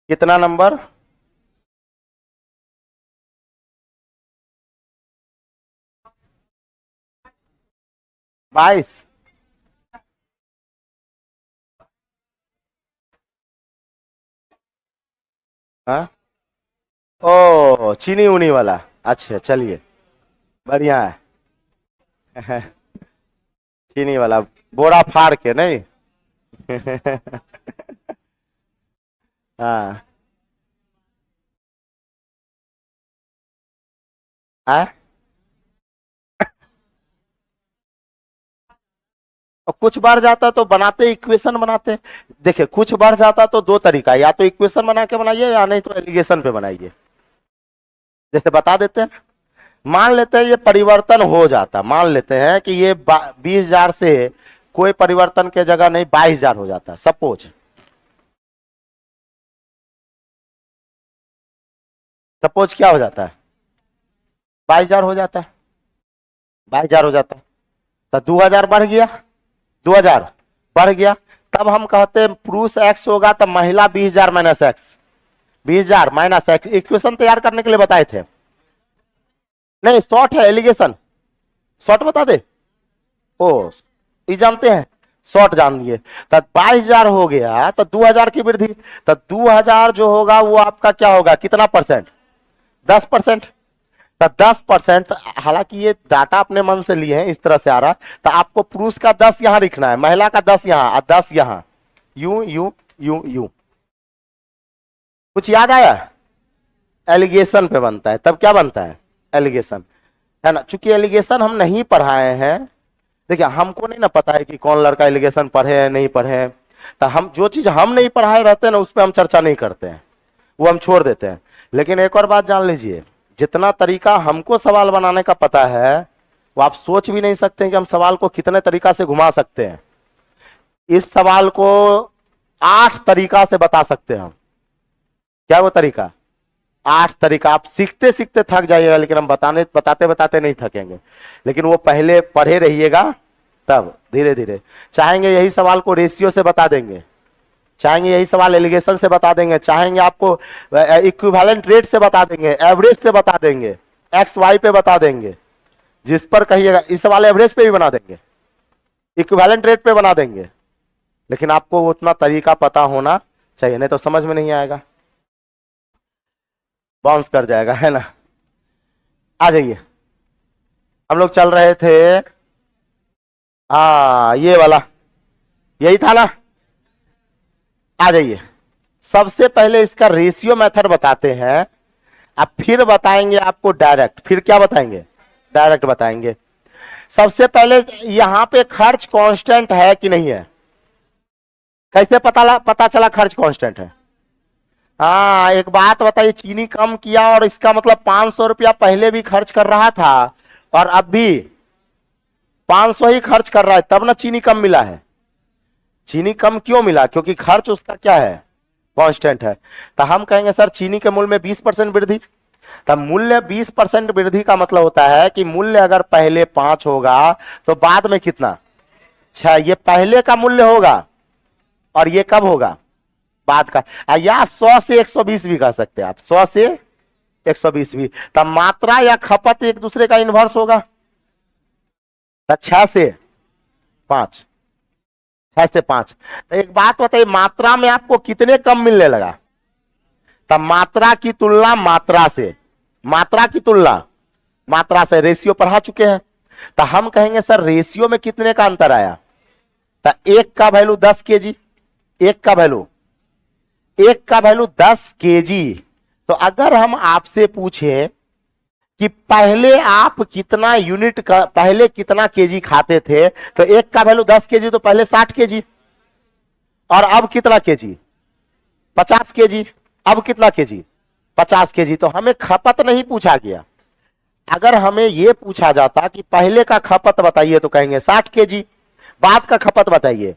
कितना नंबर? बाईस। हाँ, ओ चीनी उनी वाला। अच्छा चलिए, बढ़िया है। चीनी वाला, बोरा फाड़ के नहीं। हाँ। हाँ? और कुछ बढ़ जाता तो बनाते इक्वेशन बनाते। देखिए कुछ बढ़ जाता तो दो तरीका, या तो इक्वेशन बना के बनाइए या नहीं तो एलिगेशन पे बनाइए। जैसे बता देते हैं, मान लेते हैं ये परिवर्तन हो जाता, मान लेते हैं कि ये 20,000 से कोई परिवर्तन के जगह नहीं 22,000 हो जाता सपोज। सपोज क्या हो जाता है? 22,000 हो जाता है। 22,000 हो जाता है तो 2,000 बढ़ गया। 2,000 बढ़ गया, तब हम कहते हैं पुरुष एक्स होगा तो महिला 20,000 minus x. 20,000 minus x equation तैयार करने के लिए बताए थे। नहीं शॉर्ट है एलिगेशन। शॉर्ट बता दे। ओ, ये जानते हैं, शॉर्ट जान लिए। तो 22,000 हो गया तो 2,000 की वृद्धि। तो 2,000 जो होगा वो आपका क्या होगा, कितना परसेंट? 10%। तो 10%, हालांकि ये डाटा अपने मन से लिए हैं, इस तरह से आ रहा। तो आपको पुरुष का 10 यहां लिखना है, महिला का 10 यहां और 10 यहां। You you you you. कुछ याद आया? एलिगेशन पे बनता है, तब क्या बनता है? एलिगेशन, है ना। चूंकि एलिगेशन हम नहीं पढ़ाए हैं, देखिए हमको नहीं ना पता है कि कौन लड़का एलिगेशन पढ़े है नहीं पढ़े हैं। तो हम जो चीज हम नहीं पढ़ाए रहते हैं ना उस पर हम चर्चा नहीं करते हैं, वो हम छोड़ देते हैं। लेकिन एक और बात जान लीजिए, जितना तरीका हमको सवाल बनाने का पता है, वो आप सोच भी नहीं सकते हैं कि हम सवाल को कितने तरीका से घुमा सकते हैं। इस सवाल को 8 तरीका से बता सकते हैं हम। क्या वो तरीका? 8 तरीका। आप सीखते सीखते थक जाइएगा, लेकिन हम बताते बताते नहीं थकेंगे। लेकिन वो पहले पढ़े रहिएगा, तब धीरे धीरे। चाहेंगे यही सवाल को रेशियो से बता देंगे, चाहेंगे यही सवाल एलिगेशन से बता देंगे, चाहेंगे आपको इक्विवेलेंट रेट से बता देंगे, एवरेज से बता देंगे, एक्स वाई पे बता देंगे, जिस पर कहिएगा। इस सवाल एवरेज पे भी बना देंगे, इक्विवेलेंट रेट पे बना देंगे। लेकिन आपको उतना तरीका पता होना चाहिए, नहीं तो समझ में नहीं आएगा, बाउंस कर जाएगा, है ना। आ जाइए, हम लोग चल रहे थे। हाँ ये वाला, यही था ना। आ जाइए, सबसे पहले इसका रेशियो मेथड बताते हैं, अब फिर बताएंगे आपको डायरेक्ट। फिर क्या बताएंगे? डायरेक्ट बताएंगे। सबसे पहले यहां पे खर्च कांस्टेंट है कि नहीं है? कैसे पता चला खर्च कांस्टेंट है? हाँ एक बात बताइए, चीनी कम किया और इसका मतलब 500 रुपया पहले भी खर्च कर रहा था और अब भी 500 ही खर्च कर रहा है, तब ना चीनी कम मिला है। चीनी कम क्यों मिला? क्योंकि खर्च उसका क्या है? कांस्टेंट है। तो हम कहेंगे सर चीनी के मूल्य में 20% वृद्धि। तब मूल्य 20% वृद्धि का मतलब होता है कि मूल्य अगर पहले 5 होगा तो बाद में कितना? 6। ये पहले का मूल्य होगा और ये कब होगा? बाद का। या 100 से 120 भी कह सकते हैं आप, 100 से 120 भी। तब मात्रा या खपत एक दूसरे का इन्वर्स होगा। तो 6 से 5, 6 से 5। तो एक बात बताइए, मात्रा में आपको कितने कम मिलने लगा? तब मात्रा की तुलना मात्रा से, मात्रा की तुलना मात्रा से रेशियो पढ़ा चुके हैं। तो हम कहेंगे सर रेशियो में कितने का अंतर आया? तो एक का वैल्यू 10 केजी, एक का वैल्यू, एक का वैल्यू 10 केजी। तो अगर हम आपसे पूछें कि पहले आप कितना यूनिट का, पहले कितना केजी खाते थे, तो एक का वैल्यू 10 केजी, तो पहले 60 केजी, और अब कितना केजी? 50 केजी। अब कितना केजी? 50 केजी। तो हमें खपत नहीं पूछा गया। अगर हमें यह पूछा जाता कि पहले का खपत बताइए, तो कहेंगे 60 केजी, बाद का खपत बताइए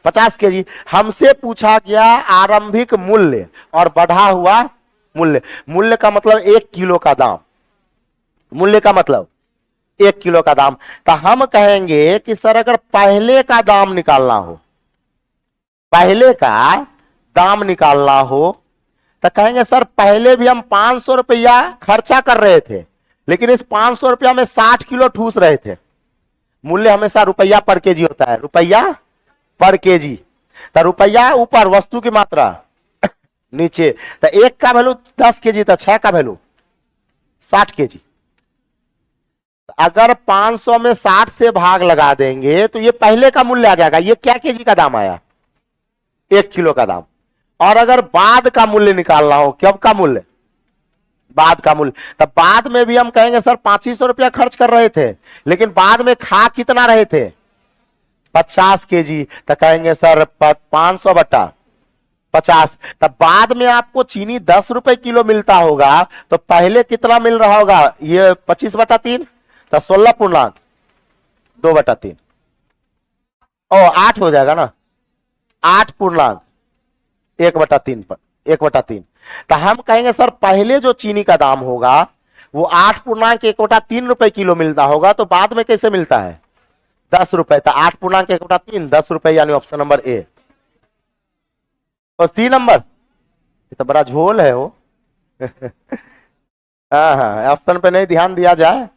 50 केजी। हमसे पूछा गया आरंभिक मूल्य और बढ़ा हुआ मूल्य। मूल्य का मतलब 1 किलो का दाम, मूल्य का मतलब 1 किलो का दाम। तो हम कहेंगे कि सर अगर पहले का दाम निकालना हो, पहले का दाम निकालना हो, तो कहेंगे सर पहले भी हम 500 रुपया खर्चा कर रहे थे, लेकिन इस 500 रुपया में 60 किलो ठूस रहे थे। मूल्य हमेशा रुपया पर केजी होता है, रुपया पर केजी। तो रुपया ऊपर, वस्तु की मात्रा नीचे। तो एक का वैल्यू 10 केजी, तो 6 का वैल्यू 60 केजी। अगर 500 में 60 से भाग लगा देंगे तो ये पहले का मूल्य आ जाएगा। ये क्या केजी का दाम आया? 1 किलो का दाम। और अगर बाद का मूल्य निकालना हो, कब का मूल्य? बाद का मूल्य। तब बाद में भी हम कहेंगे सर 2500 रुपया खर्च कर रहे थे, लेकिन बाद में खा कितना रहे थे? 50 केजी। तो कहेंगे सर 500 बटा 50। तब बाद में आपको चीनी 10 रुपए किलो मिलता होगा, तो पहले कितना मिल रहा होगा? ये 25 बटा 3, तो 16 पूर्णांक 2 बटा 3, ओ 8 हो जाएगा ना, 8 पूर्णांक 1 बटा 3 पर 1 बटा 3। तो हम कहेंगे सर पहले जो चीनी का दाम होगा वो 8 पूर्णांक 1 बटा 3 रुपए किलो मिलता होगा, तो बाद में कैसे मिलता है? 10 रुपए। तो 8 पूर्णांक 1 बटा 3 10 रुपए, यानी ऑप्शन नंबर ए। और सी नंबर, ये तो बड़ा झोल है वो। हाँ हाँ, ऑप्शन पे नहीं ध्यान दिया जाए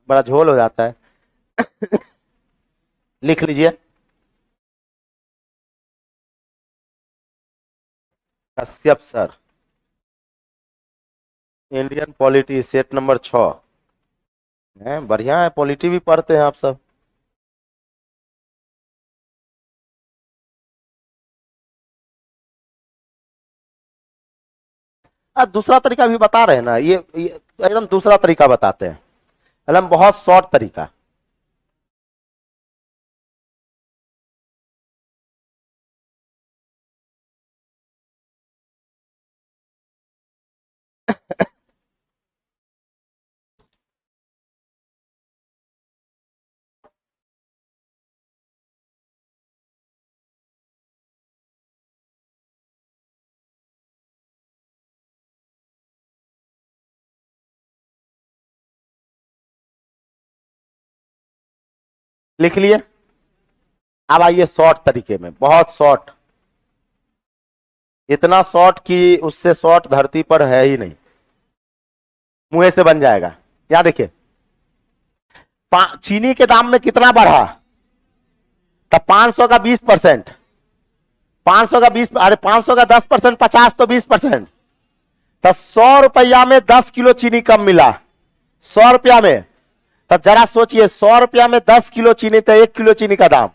बड़ा झोल हो जाता है। लिख लीजिए, Kashyap sir, Indian polity set number 6 है। बढ़िया है, पॉलिटी भी पढ़ते हैं आप सब। दूसरा तरीका भी बता रहे हैं ना, ये एकदम दूसरा तरीका बताते हैं, एकदम बहुत शॉर्ट तरीका। लिख लिए। अब आइए शॉर्ट तरीके में, बहुत शॉर्ट, इतना शॉर्ट कि उससे शॉर्ट धरती पर है ही नहीं, मुंह से बन जाएगा। क्या देखिए, चीनी के दाम में कितना बढ़ा? तब 500 का 20%, 500 का 20, अरे 500 का 10%, 50 तो 20%। तो 100 रुपया में 10 किलो चीनी कम मिला, 100 रुपया में। तो जरा सोचिए, 100 रुपया में 10 किलो चीनी, तो 1 किलो चीनी का दाम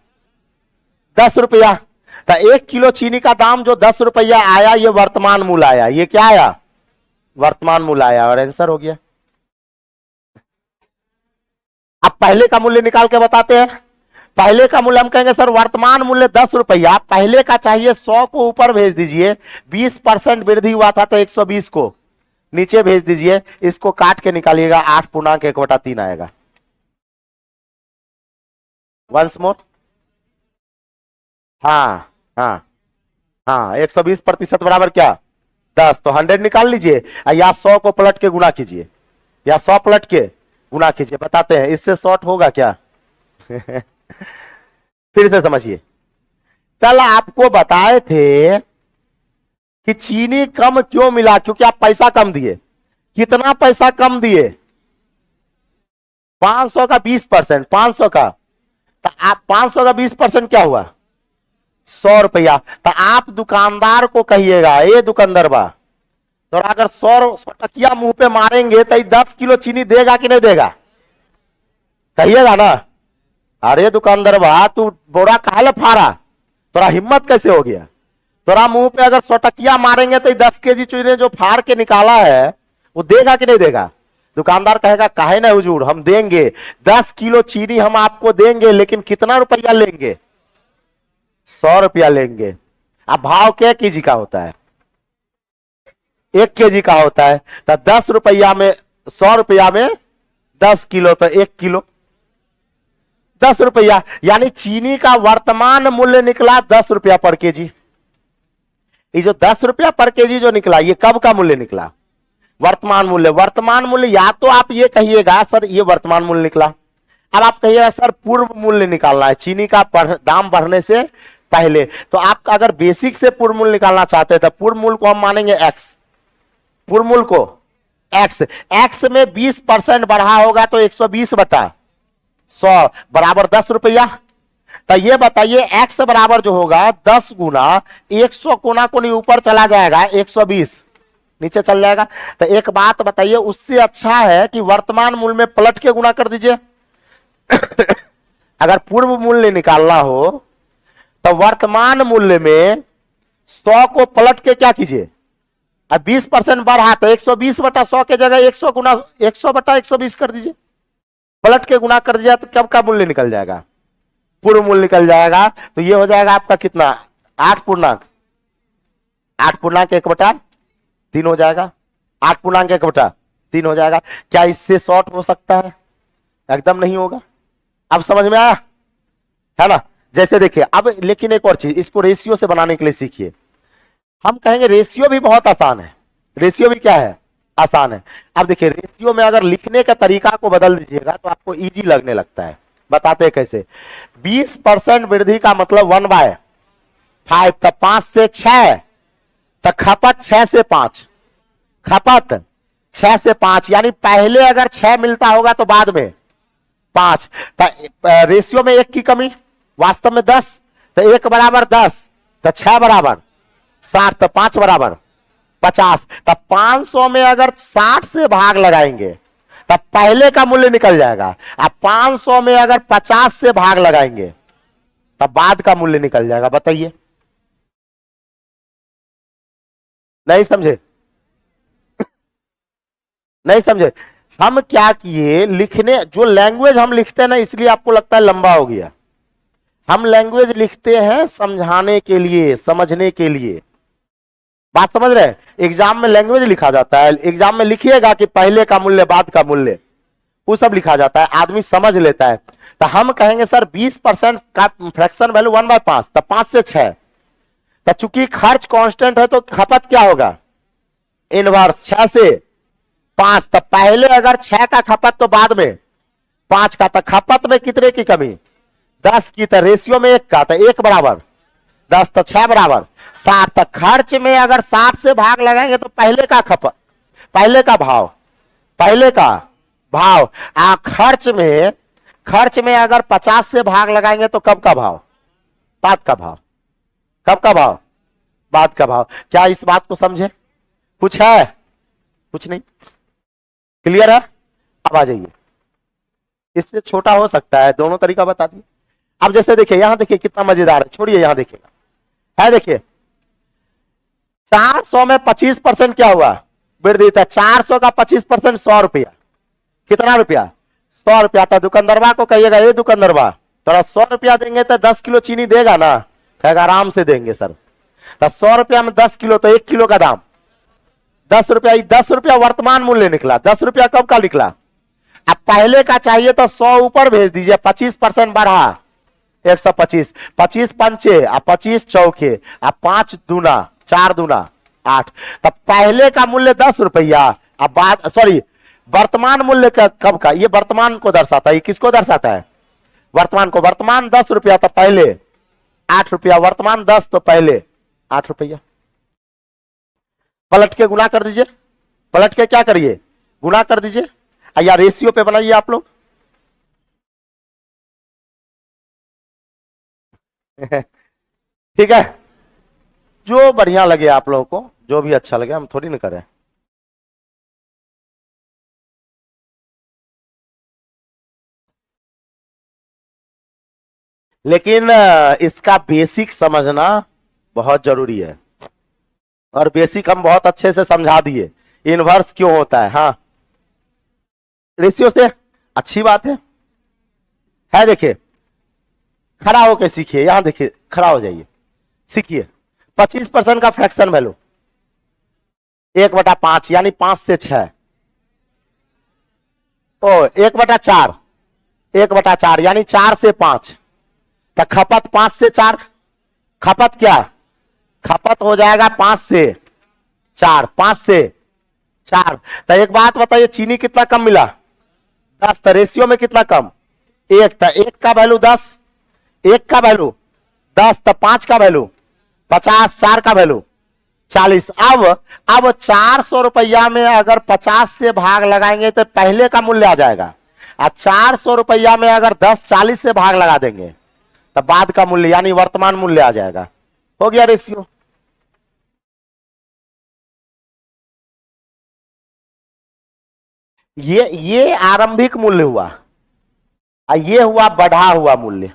10 रुपया। तो 1 किलो चीनी का दाम जो 10 रुपया आया, ये वर्तमान मूल्य आया। ये क्या आया? वर्तमान मूल्य आया, और आंसर हो गया। अब पहले का मूल्य निकाल के बताते हैं। पहले का मूल्य हम कहेंगे सर वर्तमान मूल्य 10 रुपया, पहले का चाहिए 100 को ऊपर भेज दीजिए, 20% वृद्धि हुआ था तो 120 को नीचे भेज दीजिए, इसको काट के निकालिएगा, 8 पूर्णांक 1 बटा 3 आएगा। वंस मोर, हाँ हाँ हाँ, 120% बराबर क्या? 10। तो 100 निकाल लीजिए, या 100 को पलट के गुना कीजिए, या 100 पलट के गुना कीजिए, बताते हैं इससे शॉर्ट होगा क्या? फिर से समझिए, कल आपको बताए थे कि चीनी कम क्यों मिला? क्योंकि आप पैसा कम दिए। कितना पैसा कम दिए? 500 का 20%, 500 का, तो आप 500 का 20% क्या हुआ? 100 रुपया। तो आप दुकानदार को कहिएगा, ये दुकानदार बा, तो अगर 100 टकिया मुंह पे मारेंगे तो 10 किलो चीनी देगा कि नहीं देगा? कहिएगा ना, अरे दुकानदार बा तू बोरा काहे फाड़ा, तोरा हिम्मत कैसे हो गया? तोरा मुंह पे अगर 100 टकिया मारेंगे तो 10 केजी चीनी जो फाड़ के निकाला है वो देगा कि नहीं देगा? दुकानदार कहेगा काहे ना हुजूर, हम देंगे, 10 किलो चीनी हम आपको देंगे, लेकिन कितना रुपया लेंगे? 100 रुपया लेंगे। अब भाव क्या केजी का होता है? 1 केजी का होता है। तो 10 रुपया में, 100 रुपया में 10 किलो, तो 1 किलो 10 रुपया, यानी चीनी का वर्तमान मूल्य निकला 10 रुपया पर केजी। ये जो 10 रुपया पर केजी जो निकला, ये कब का मूल्य निकला? वर्तमान मूल्य। वर्तमान मूल्य, या तो आप ये कहिएगा सर ये वर्तमान मूल्य निकला, अब आप कहिएगा सर पूर्व मूल्य निकालना है, चीनी का दाम बढ़ने से पहले। तो आप अगर बेसिक से पूर्ण मूल्य निकालना चाहते हैं तो पूर्ण मूल्य को हम मानेंगे x, पूर्ण मूल्य को x, x में 20% बढ़ा होगा तो 120 बटा 100 बराबर 10 रुपया। तो ये बताइए x बराबर जो होगा 10 गुना 100 कोना कोनी ऊपर चला जाएगा 120 नीचे चल जाएगा। तो एक बात बताइए, उससे अच्छा है कि वर्तमान मूल्य में पलट के गुना कर दीजिए। अगर पूर्व मूल्य निकालना हो तो वर्तमान मूल्य में 100 को पलट के क्या कीजिए, अब 20% बढ़ा तो 120 बटा 100 के जगह 100 गुना 100 बटा 120 कर दीजिए, पलट के गुना कर दिया तो कब का मूल्य निकल जाएगा, पूर्व मूल्य निकल जाएगा। तो ये हो जाएगा आपका कितना 8 पूर्णांक 1/3 हो जाएगा, 8 पूर्णांक 1/3 हो जाएगा। क्या इससे शॉर्ट हो सकता है? एकदम नहीं होगा। अब समझ में आया है ना। जैसे देखिए अब, लेकिन एक और चीज, इसको रेशियो से बनाने के लिए सीखिए। हम कहेंगे रेशियो भी बहुत आसान है, रेशियो भी क्या है, आसान है। अब देखिए रेशियो में अगर लिखने का तरीका को बदल दीजिएगा तो आपको इजी लगने लगता है। बताते हैं कैसे। 20% वृद्धि का मतलब 1/5, तो 5 से 6, तो खपत 6 से 5, खपत 6 से 5, यानी पहले अगर 6 मिलता होगा तो बाद में 5। तो रेशियो में 1 की कमी, वास्तव में 10, तो 1 बराबर 10, तो 6 बराबर 60, तो 5 बराबर 50। तब 500 में अगर 60 से भाग लगाएंगे तब पहले का मूल्य निकल जाएगा। अब 500 में अगर 50 से भाग लगाएंगे तब बाद का मूल्य निकल जाएगा। बताइए, नहीं समझे? नहीं समझे? हम क्या किए, लिखने जो लैंग्वेज हम लिखते हैं ना, इसलिए आपको लगता है लंबा हो गया। हम लैंग्वेज लिखते हैं समझाने के लिए, समझने के लिए। बात समझ रहे हैं? एग्जाम में लैंग्वेज लिखा जाता है, एग्जाम में लिखिएगा कि पहले का मूल्य बाद का मूल्य, वो सब लिखा जाता है, आदमी समझ लेता है। तो हम कहेंगे सर 20% का फ्रैक्शन वैल्यू 1/5, तो 5 से 6, तो चूंकि खर्च कांस्टेंट है तो खपत क्या होगा, इनवर्स 6 से 5। तो पहले अगर 6 का खपत तो बाद में 5 का, तो खपत में कितने की कमी, 10 की। तो रेशियो में 1 का, तो 1 बराबर 10, तो 6 बराबर 60। तो खर्च में अगर 60 से भाग लगाएंगे तो पहले का खपत, पहले का भाव, पहले का भाव। खर्च में अगर 50 से भाग लगाएंगे तो कब का भाव, बाद का भाव। कब का भाव, बाद का भाव। क्या इस बात को समझे? कुछ है? कुछ नहीं, क्लियर है? अब आ जाइए, इससे छोटा हो सकता है, दोनों तरीका बता दिए। अब जैसे देखिए, यहां देखिए कितना मजेदार है, छोड़िए यहां देखिएगा, है देखिए 400 में 25% क्या हुआ, वृद्धि था। 400 का 25% 100 रुपया, कितना रुपया, 100 रुपया। था दुकानदारवा को कहिएगा, ये दुकानदारवा थोड़ा 100 रुपया देंगे तो 10 किलो चीनी देगा ना, कहेगा आराम से देंगे सर। तो 100 रुपया में 10 किलो, तो 1 किलो का दाम 10 रुपया। 10 रुपया वर्तमान मूल्य निकला, 10 रुपया कब का निकला। अब पहले का चाहिए तो 100 ऊपर भेज दीजिए, 25% बढ़ा 125, 25 पंचे, 25 चौके, 5 दूना 4 दूना 8। तब पहले का मूल्य 10 रुपया, अब बाद सॉरी वर्तमान मूल्य का कब का, ये वर्तमान को दर्शाता है। ये किसको दर्शाता है, वर्तमान को। वर्तमान 10 रुपया तो पहले 8 रुपया, वर्तमान 10 तो पहले 8 रुपया। पलट के गुना कर दीजिए, पलट के क्या करिए, गुना कर दीजिए, या रेशियो पे बनाइए आप लोग। ठीक है, जो बढ़िया लगे आप लोगों को, जो भी अच्छा लगे, हम थोड़ी ना करें। लेकिन इसका बेसिक समझना बहुत जरूरी है, और बेसिक हम बहुत अच्छे से समझा दिए, इनवर्स क्यों होता है। हाँ, रेशियो से अच्छी बात है देखिए, खड़ा होकर सीखिए। यहां देखिए, खड़ा हो जाइए, सीखिए। 25% का फ्रैक्शन वैल्यू 1/5, यानी 5 से 6, ओ 1/4, 1/4 यानी 4 से 5। तो खपत 5 से 4, खपत क्या, खपत हो जाएगा 5 से 4, 5 से 4। तो एक बात बताइए, चीनी कितना कम मिला, 10। तो रेशियो में कितना कम, 1। तो 1 का वैल्यू 10, 1 का वैल्यू 10, तो 5 का वैल्यू 50, 4 का वैल्यू 40। अब 400 रुपया में अगर 50 से भाग लगाएंगे तो पहले का मूल्य आ जाएगा, और 400 रुपया में अगर 10 40 से भाग लगा देंगे तो बाद का मूल्य यानी वर्तमान मूल्य आ जाएगा। हो गया रेशियो। ये आरंभिक मूल्य हुआ, और ये हुआ बढ़ा हुआ मूल्य।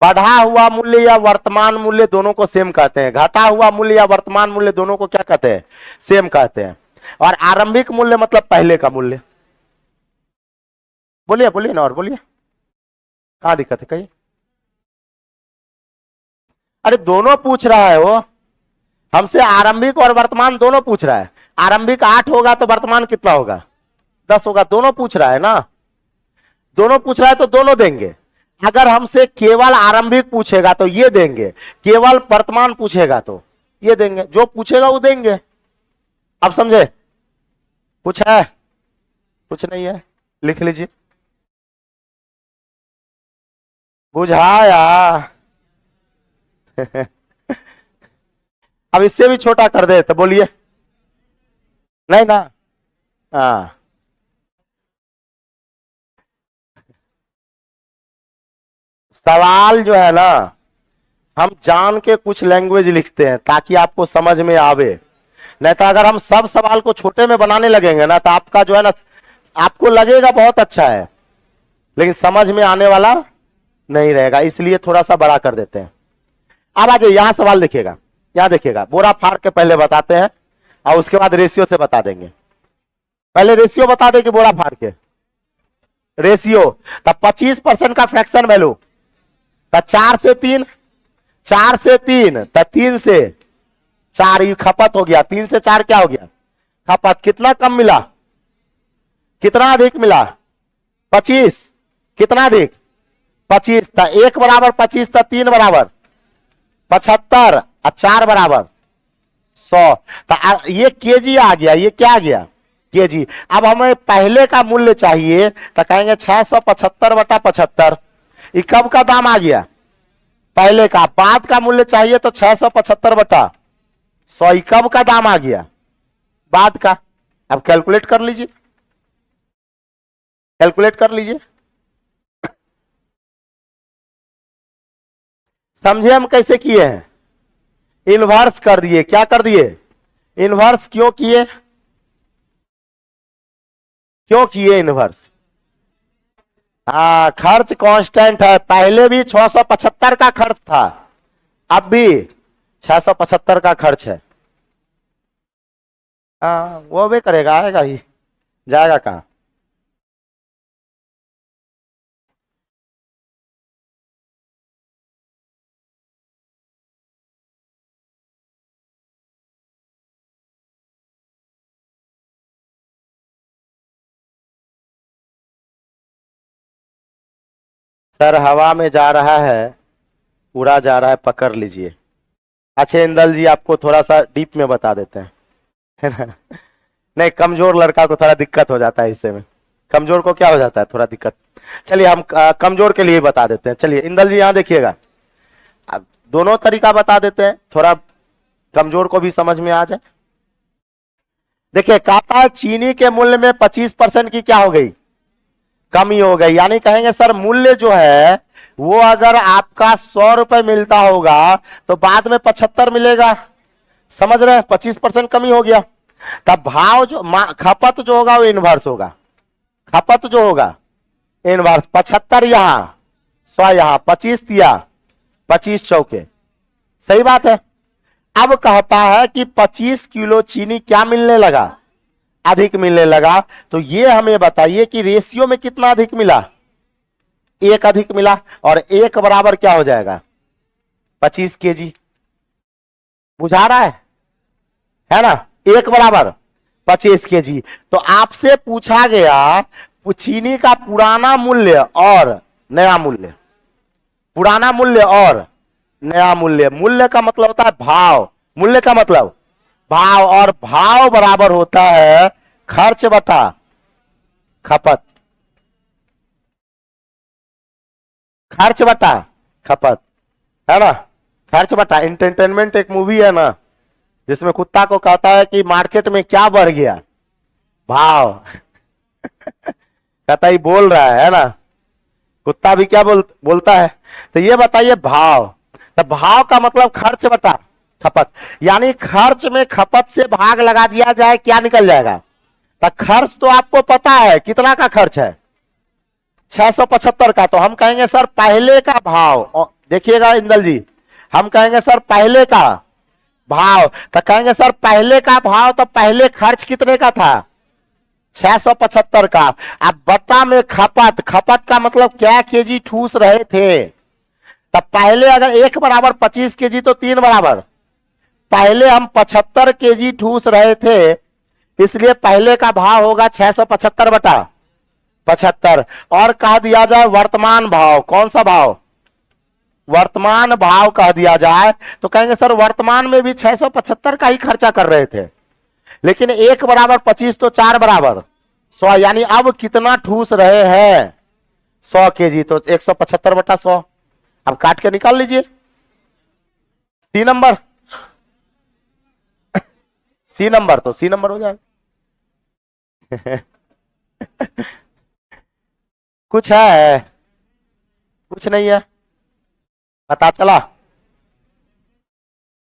बढ़ा हुआ मूल्य या वर्तमान मूल्य दोनों को सेम कहते हैं, घटा हुआ मूल्य या वर्तमान मूल्य दोनों को क्या कहते हैं, सेम कहते हैं। और आरंभिक मूल्य मतलब पहले का मूल्य। बोलिए बोलिए ना, और बोलिए, कहां दिक्कत है कहीं? अरे दोनों पूछ रहा है वो हमसे, आरंभिक और वर्तमान दोनों पूछ रहा है। आरंभिक 8 होगा तो वर्तमान कितना होगा, 10 होगा। दोनों पूछ रहा है ना, दोनों पूछ रहा है तो दोनों देंगे। अगर हमसे केवल आरंभिक पूछेगा तो ये देंगे, केवल वर्तमान पूछेगा तो ये देंगे। जो पूछेगा वो देंगे। अब समझे? कुछ है? कुछ नहीं है? लिख लीजिए। बुझाया? अब इससे भी छोटा कर दे तो बोलिए। नहीं ना? हाँ, सवाल जो है ना, हम जान के कुछ लैंग्वेज लिखते हैं ताकि आपको समझ में आवे। नहीं तो अगर हम सब सवाल को छोटे में बनाने लगेंगे ना तो आपका जो है ना, आपको लगेगा बहुत अच्छा है लेकिन समझ में आने वाला नहीं रहेगा, इसलिए थोड़ा सा बड़ा कर देते हैं। अब आ जाइए, यहां सवाल देखिएगा, यहां देखिएगा। बोरा फाड़ के पहले बताते हैं और उसके बाद रेशियो से बता देंगे। पहले रेशियो बता दें कि बोरा फाड़ के रेशियो। तब 25% का फ्रैक्शन वैल्यू, तब 4 से 3, 4 से 3, तब 3 से 4, ये खपत हो गया। 3 से 4 क्या हो गया, खपत। कितना कम मिला, कितना अधिक मिला, 25। कितना अधिक, 25। था 1 बराबर 25, था 3 बराबर 75, और 4 बराबर 100। तो ये केजी आ गया, ये क्या आ गया, केजी। अब हमें पहले का मूल्य चाहिए तो कहेंगे 675 बटा 75। ये कब का दाम आ गया, पहले का। बाद का मूल्य चाहिए तो 675 बटा 100, ये कब का दाम आ गया, बाद का। अब कैलकुलेट कर लीजिए, कैलकुलेट कर लीजिए। समझे हम कैसे किए हैं? इन्वर्स कर दिए। क्या कर दिए, इन्वर्स। क्यों किए, क्यों किए इन्वर्स? हाँ, खर्च कांस्टेंट है। पहले भी 675 का खर्च था, अब भी 675 का खर्च है। हाँ, वो भी करेगा, आएगा ही, जाएगा कहां। सर हवा में जा रहा है, उड़ा जा रहा है, पकड़ लीजिए। अच्छा इंदल जी, आपको थोड़ा सा डीप में बता देते हैं, है ना। नहीं, कमजोर लड़का को थोड़ा दिक्कत हो जाता है हिस्से में। कमजोर को क्या हो जाता है, थोड़ा दिक्कत। चलिए हम कमजोर के लिए बता देते हैं। चलिए इंदल जी यहां देखिएगा, अब दोनों तरीका बता देते हैं, थोड़ा कमजोर को भी समझ में आ जाए। देखिए, कहता है चीनी के मूल्य में 25% की क्या हो गई, कमी हो गई। यानी कहेंगे सर मूल्य जो है वो अगर आपका 100 रुपए मिलता होगा तो बाद में 75 मिलेगा। समझ रहे हैं, 25% कमी हो गया। तब भाव जो खपत जो होगा वो इनवर्स होगा। खपत जो होगा इनवर्स। 75 यहां, 100 यहां, 25 दिया, 25 चौके। सही बात है। अब कहता है कि 25 किलो चीनी क्या मिलने लगा, अधिक मिलने लगा। तो ये हमें बताइए कि रेशियो में कितना अधिक मिला, 1 अधिक मिला। और 1 बराबर क्या हो जाएगा, 25 केजी। बुझा रहा है ना। 1 बराबर 25 केजी। तो आपसे पूछा गया चीनी का पुराना मूल्य और नया मूल्य, पुराना मूल्य और नया मूल्य। मूल्य का मतलब होता है भाव, मूल्य का मतलब भाव, और भाव बराबर होता है खर्च बटा खपत। खर्च बटा खपत। है ना। खर्च बटा एंटरटेनमेंट एक मूवी है ना, जिसमें कुत्ता को कहता है कि मार्केट में क्या बढ़ गया, भाव। कहता ही बोल रहा है ना, कुत्ता भी क्या बोलता है। तो ये बताइए भाव, तो भाव का मतलब खर्च बटा खपत, यानी खर्च में खपत से भाग लगा दिया जाए, क्या निकल जाएगा। तो खर्च तो आपको पता है कितना का खर्च है, 675 का। तो हम कहेंगे सर पहले का भाव, देखिएगा इंदल जी, हम कहेंगे सर पहले का भाव, तो कहेंगे सर पहले का भाव, तो पहले खर्च कितने का था, 675 का। अब बटा में खपत, खपत का मतलब क्या केजी ठूस रहे थे। तब पहले अगर 1 बराबर 25 केजी तो 3 बराबर, पहले हम 75 केजी ठूस रहे थे, इसलिए पहले का भाव होगा 675 बटा 75। और कह दिया जाए वर्तमान भाव, कौन सा भाव, वर्तमान भाव कह दिया जाए, तो कहेंगे सर वर्तमान में भी 675 का ही खर्चा कर रहे थे, लेकिन 1 बराबर 25 तो 4 बराबर 100, यानी अब कितना ठूस रहे हैं, 100 केजी, तो 175 बटा 100। अब काट के निकाल लीजिए, सी नंबर, सी नंबर, तो सी नंबर हो जाएगा। कुछ है, कुछ नहीं है, पता चला।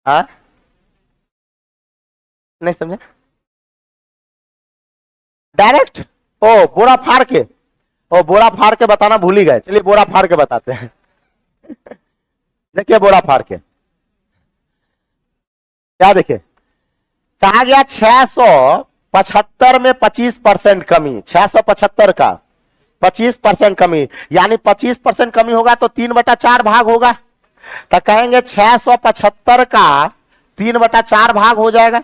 हाँ नहीं समझे, डायरेक्ट, ओ बोरा फाड़ के, ओ बोरा फाड़ के बताना भूल ही गए, चलिए बोरा फाड़ के बताते हैं। देखिए बोरा फाड़ के क्या, देखिए कहा गया 675 में 25% कमी, 675 का 25% कमी, यानी 25% कमी होगा तो 3/4 भाग होगा। तो कहेंगे 675 का 3/4 भाग हो जाएगा,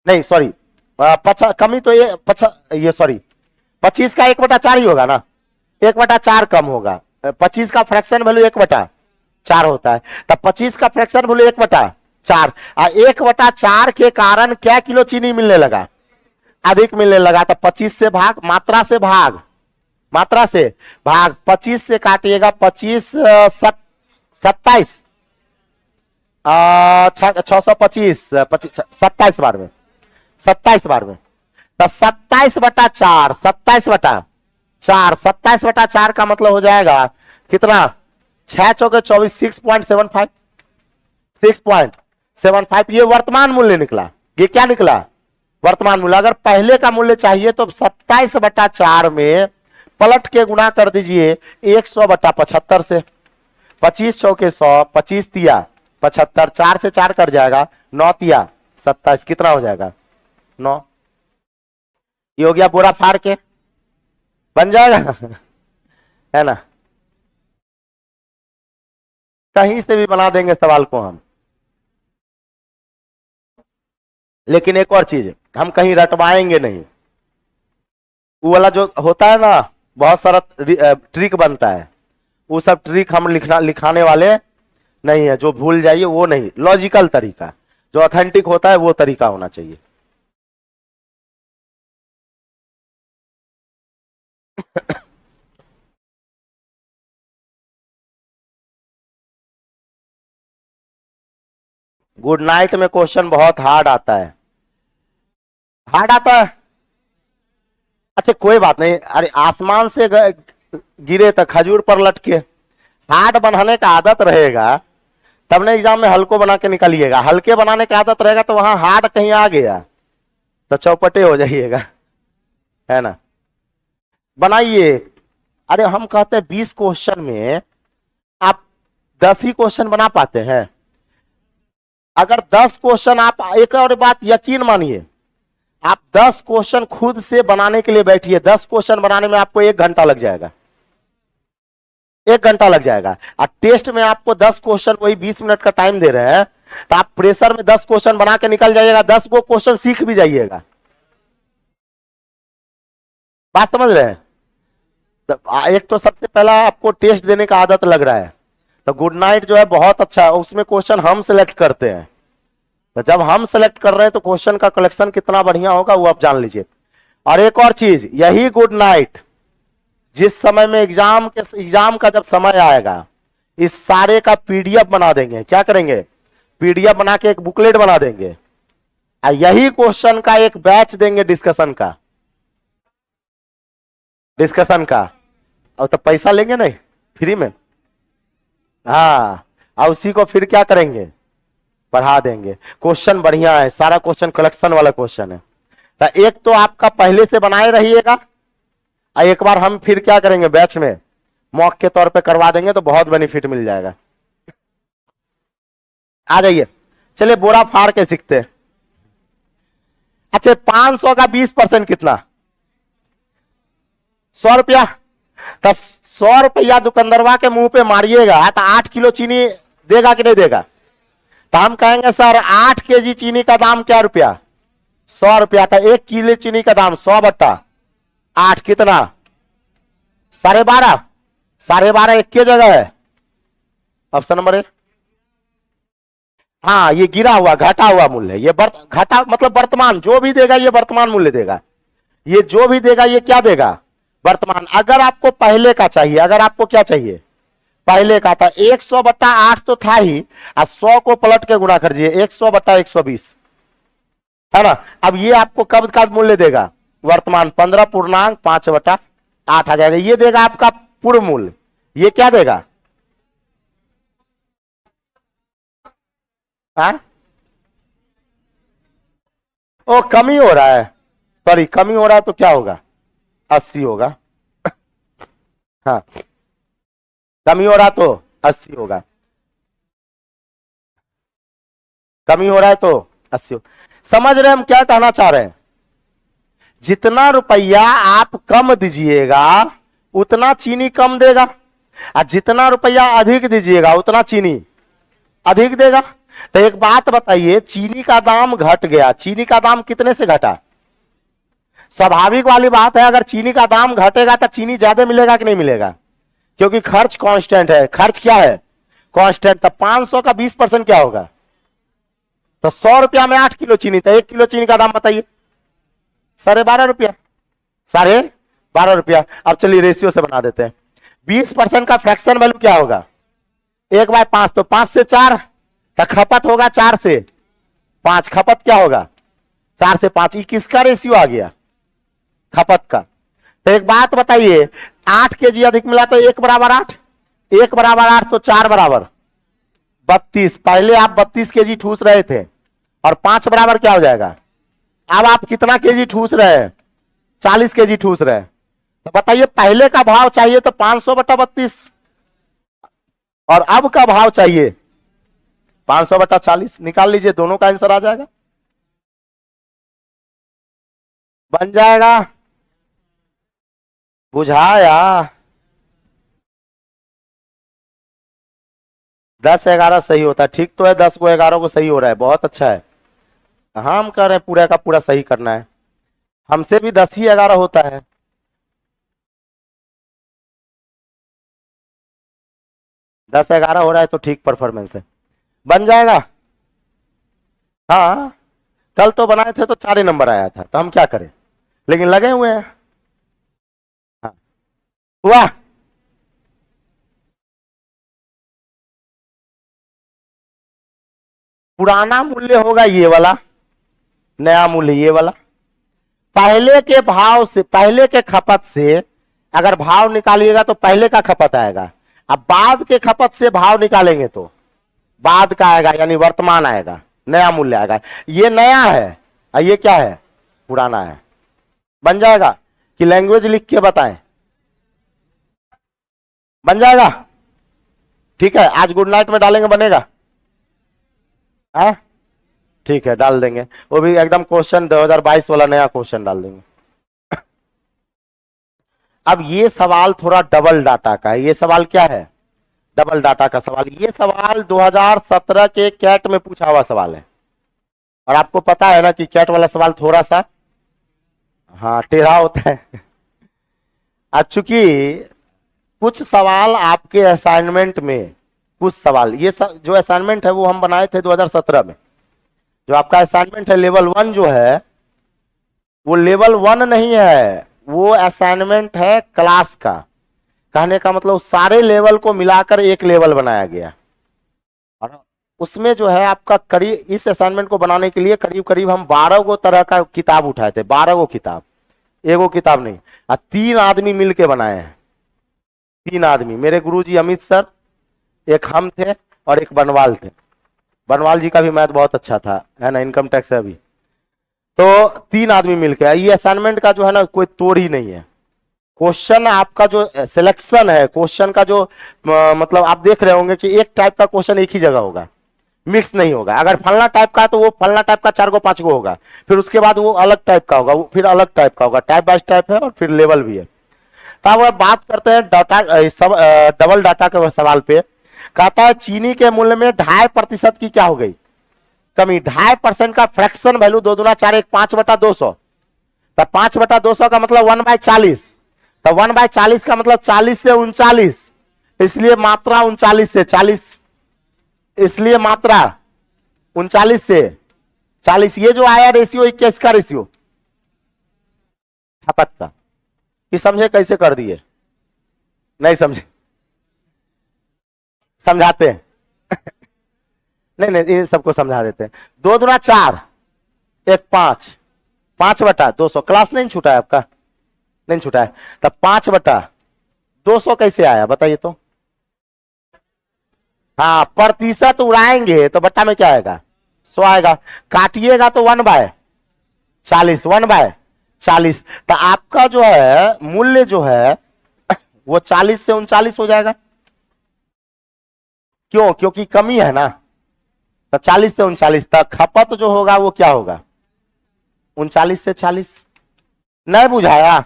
नहीं सॉरी, कमी तो ये सॉरी 25 का 1/4 ही होगा ना, 1/4 कम होगा। 25 का फ्रैक्शन वैल्यू 1/4 होता है, तब 25 का फ्रैक्शन वैल्यू 1/4, 1/4 के कारण क्या किलो चीनी मिलने लगा, अधिक मिलने लगा। तो 25 से भाग, मात्रा से भाग, मात्रा से भाग, 25 से काटिएगा, 25 27 625 27 बार में, 27 बार में, तो 27/4, 27/4, 27/4 का मतलब हो जाएगा कितना, 6 चौके 24, 6.75, 6.75। ये वर्तमान मूल्य निकला, ये क्या निकला, वर्तमान मूल्य। अगर पहले का मूल्य चाहिए तो 27/4 में पलट के गुणा कर दीजिए 100/75 से, 25 चौके 100, 25 तिया 75, 4 से 4 कट जाएगा, 9 तिया 27, कितना हो जाएगा 9। ये हो गया बोरा फाड़ के, बन जाएगा। है ना, कहीं से भी बना देंगे सवाल को हम। लेकिन एक और चीज, हम कहीं रटवाएंगे नहीं, वो वाला जो होता है ना, बहुत सारा ट्रिक बनता है, वो सब ट्रिक हम लिखाने वाले नहीं है। जो भूल जाइए वो नहीं, लॉजिकल तरीका जो ऑथेंटिक होता है वो तरीका होना चाहिए। गुड नाइट में क्वेश्चन बहुत हार्ड आता है, हार्ड आता है। अच्छा कोई बात नहीं, अरे आसमान से गिरे तो खजूर पर लटके, हार्ड बनाने का आदत रहेगा तब ना एग्जाम में हल्को बना के निकलिएगा, हल्के बनाने का आदत रहेगा तो वहां हार्ड कहीं आ गया तो चौपटे हो जाइएगा, है ना। बनाइए, अरे हम कहते हैं 20 क्वेश्चन में आप 10 ही क्वेश्चन बना पाते हैं। अगर 10 क्वेश्चन आप, एक और बात यकीन मानिए, आप 10 क्वेश्चन खुद से बनाने के लिए बैठिए, 10 क्वेश्चन बनाने में आपको 1 घंटा लग जाएगा, 1 घंटा लग जाएगा। और टेस्ट में आपको 10 क्वेश्चन वही 20 मिनट का टाइम दे रहे हैं, तो आप प्रेशर में 10 क्वेश्चन बना के निकल जाइएगा, 10 को क्वेश्चन सीख भी जाइएगा। बात समझ रहे हैं। तो एक तो सबसे पहला आपको टेस्ट देने का आदत लग रहा है, तो गुड नाइट जो है बहुत अच्छा है, उसमें क्वेश्चन हम सिलेक्ट करते हैं। तो जब हम सेलेक्ट कर रहे हैं तो क्वेश्चन का कलेक्शन कितना बढ़िया होगा वो आप जान लीजिए। और एक और चीज, यही गुड नाइट जिस समय में एग्जाम का जब समय आएगा, इस सारे का पीडीएफ बना देंगे। क्या करेंगे? पीडीएफ बना के एक बुकलेट बना देंगे और यही क्वेश्चन का एक बैच देंगे डिस्कशन का। और तो पैसा लेंगे नहीं, फ्री में। हाँ, और उसी को फिर क्या करेंगे? पढ़ा देंगे। क्वेश्चन बढ़िया है, सारा क्वेश्चन कलेक्शन वाला क्वेश्चन है। तो एक तो आपका पहले से बनाए रहिएगा, और एक बार हम फिर क्या करेंगे, बैच में मॉक के तौर पे करवा देंगे, तो बहुत बेनिफिट मिल जाएगा। आ जाइए, चलिए बोरा फाड़ के सीखते हैं। अच्छा, 500 का 20% कितना? 100 रुपया। तब 100 रुपया दुकानदारवा के मुंह पे मारिएगा तो 8 किलो चीनी देगा कि नहीं देगा? तो हम कहेंगे सर 8 केजी चीनी का दाम क्या रुपया? 100 रुपया। था 1 किलो चीनी का दाम 100/8 कितना? 12.5। 12.5 एक के जगह है, ऑप्शन नंबर 1। हाँ, ये गिरा हुआ घटा हुआ मूल्य, ये घटा मतलब वर्तमान, जो भी देगा ये वर्तमान मूल्य देगा। ये जो भी देगा ये क्या देगा? वर्तमान। अगर आपको पहले का चाहिए, अगर आपको क्या चाहिए? पहले का था 100/8 तो था ही, और 100 को पलट के गुणा कर दीजिए, 100/120 है ना। अब ये आपको कब का मूल्य देगा? वर्तमान। 15.5/8 आ जाएगा। ये देगा आपका पूर्व मूल्य। ये क्या देगा? हाँ? ओ, कमी हो रहा है, सॉरी कमी हो रहा है, तो क्या होगा? 80 होगा। हाँ, कमी हो रहा तो 80 होगा। कमी हो रहा है तो 80 समझ रहे हम क्या कहना चाह रहे हैं? जितना रुपया आप कम दीजिएगा उतना चीनी कम देगा, और जितना रुपया अधिक दीजिएगा उतना चीनी अधिक देगा। तो एक बात बताइए, चीनी का दाम घट गया, चीनी का दाम कितने से घटा? स्वाभाविक वाली बात है, अगर चीनी का दाम घटेगा तो चीनी ज्यादा मिलेगा कि नहीं मिलेगा? क्योंकि खर्च कांस्टेंट है। खर्च क्या है? कांस्टेंट। तो 500 का 20% क्या होगा? तो 100 रुपया में 8 किलो चीनी, तो 1 किलो चीनी का दाम बताइए? 12.5 रुपया। 12.5 रुपया। अब चलिए रेशियो से बना देते हैं। 20% का फ्रैक्शन वैल्यू क्या होगा? 1/5। तो 5 से 4, तो खपत होगा 4 से 5। खपत क्या होगा? 4 से 5। किसका रेशियो आ गया? खपत का। तो एक बात बताइए, 8 केजी अधिक मिला तो 1/8। 1/8 तो 4/32। पहले आप 32 केजी ठूस रहे थे, और 5 बराबर क्या हो जाएगा? अब आप कितना केजी ठूस रहे हैं? 40 केजी ठूस रहे हैं। तो बताइए, पहले का भाव चाहिए तो 500/32, और अब का भाव चाहिए 500/40। निकाल लीजिए, दोनों का आंसर आ जाएगा, बन जाएगा। बुझाया? 10-11 सही होता है। ठीक तो है, 10 को 11 को सही हो रहा है, बहुत अच्छा है। हाँ, हम कह रहे हैं पूरा का पूरा सही करना है। हमसे भी 10 ही 11 होता है। दस 11 हो रहा है तो ठीक परफॉर्मेंस है, बन जाएगा। हाँ, कल तो बनाए थे तो 4 ही नंबर आया था, तो हम क्या करें, लेकिन लगे हुए हैं। हाँ, हुआ। पुराना मूल्य होगा ये वाला, नया मूल्य ये वाला। पहले के भाव से, पहले के खपत से अगर भाव निकालिएगा तो पहले का खपत आएगा। अब बाद के खपत से भाव निकालेंगे तो बाद का आएगा, यानी वर्तमान आएगा, नया मूल्य आएगा। ये नया है और ये क्या है? पुराना है। बन जाएगा कि लैंग्वेज लिख के बताएं? बन जाएगा। ठीक है, आज गुड नाइट में डालेंगे, बनेगा? है? ठीक है, डाल देंगे। वो भी एकदम क्वेश्चन 2022 वाला नया क्वेश्चन डाल देंगे। अब ये सवाल थोड़ा डबल डाटा का है। ये सवाल क्या है? डबल डाटा का सवाल। ये सवाल 2017 के कैट में पूछा हुआ सवाल है, और आपको पता है ना कि कैट वाला सवाल थोड़ा सा हाँ टेढ़ा होता है। अब चूंकि कुछ सवाल आपके असाइनमेंट में, कुछ सवाल ये जो असाइनमेंट है वो हम बनाए थे 2017 में। जो आपका असाइनमेंट है लेवल 1 जो है, वो लेवल 1 नहीं है, वो असाइनमेंट है क्लास का। कहने का मतलब सारे लेवल को मिलाकर एक लेवल बनाया गया। और उसमें जो है आपका करीब, इस असाइनमेंट को बनाने के लिए करीब करीब हम 12 गो तरह का किताब उठाए थे, 12 गो किताब, एगो किताब नहीं। और 3 आदमी मिलके बनाए हैं, 3 आदमी, मेरे गुरुजी अमित सर, एक हम थे और एक बनवाल थे। बनवाल जी का भी मैथ बहुत अच्छा था, है ना, इनकम टैक्स है अभी। तो 3 आदमी मिलके, ये असाइनमेंट का जो है ना कोई तोड़ ही नहीं है। क्वेश्चन आपका जो सिलेक्शन है, क्वेश्चन का जो मतलब आप देख रहे होंगे कि एक टाइप का क्वेश्चन एक ही जगह होगा, मिक्स नहीं होगा। अगर फलना टाइप का तो वो फलना टाइप का 4 गो 5 गो होगा, फिर उसके बाद वो अलग टाइप का होगा, वो फिर अलग टाइप का होगा, टाइप बाय टाइप है और फिर लेवल भी है। तो अब बात करते हैं डाटा, सब डबल डाटा के सवाल पे। कहता है चीनी के मूल्य में 2.5% की क्या हो गई, कमी। 2.5% का फ्रैक्शन वैल्यू 2 दूना 4 1 5/200, तो 5/200 का मतलब 1/40, तो 1/40 का मतलब 40 से 39, इसलिए मात्रा 39 से 40, इसलिए मात्रा 39 से 40। ये जो आया रेशियो, किसका रेशियो, खपत का। ये समझे कैसे कर दिए, नहीं समझे, समझाते हैं नहीं नहीं, ये सबको समझा देते हैं। 2 दूना 4 1 5, 5/200। क्लास नहीं छूटा है आपका, नहीं छूटा है, तब 5/200 कैसे आया बताइए तो। हाँ, प्रतिशत उड़ाएंगे तो बट्टा में क्या आएगा, 100 आएगा। काटिएगा तो 1/40, 1/40। तो आपका जो है मूल्य जो है वो 40 से 39 हो जाएगा। क्यों, क्योंकि कमी है ना, तो 40 से 39 तक खपत जो होगा वो क्या होगा, 39 से 40। नहीं बुझाया,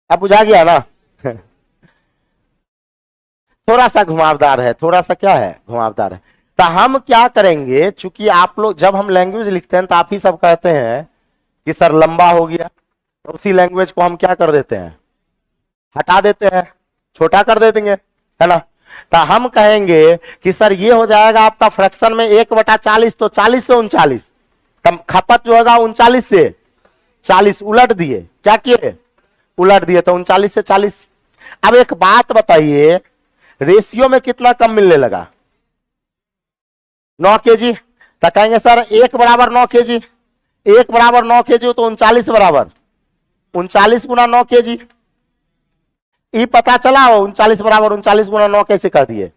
अब बुझा गया ना थोड़ा सा घुमावदार है, थोड़ा सा क्या है, घुमावदार है। तो हम क्या करेंगे, चूंकि आप लोग जब हम लैंग्वेज लिखते हैं तो आप ही सब कहते हैं कि सर लंबा हो गया, तो उसी लैंग्वेज को हम क्या कर देते हैं, हटा देते हैं, छोटा कर दे देंगे, है ना। तो हम कहेंगे कि सर ये हो जाएगा आपका फ्रैक्शन में 1/40, तो 40 से 39, खपत जो होगा 39 से 40, उलट दिए, क्या किए, उलट दिए, तो 39 से 40। अब एक बात बताइए, रेशियो में कितना कम मिलने लगा, 9 kg। तो कहेंगे सर 1 बराबर 9 kg, 1 बराबर 9 kg, तो 39 बराबर 39 गुना 9 kg। ये पता चला हो 39 बराबर 39 गुना 9 कैसे कर दिए,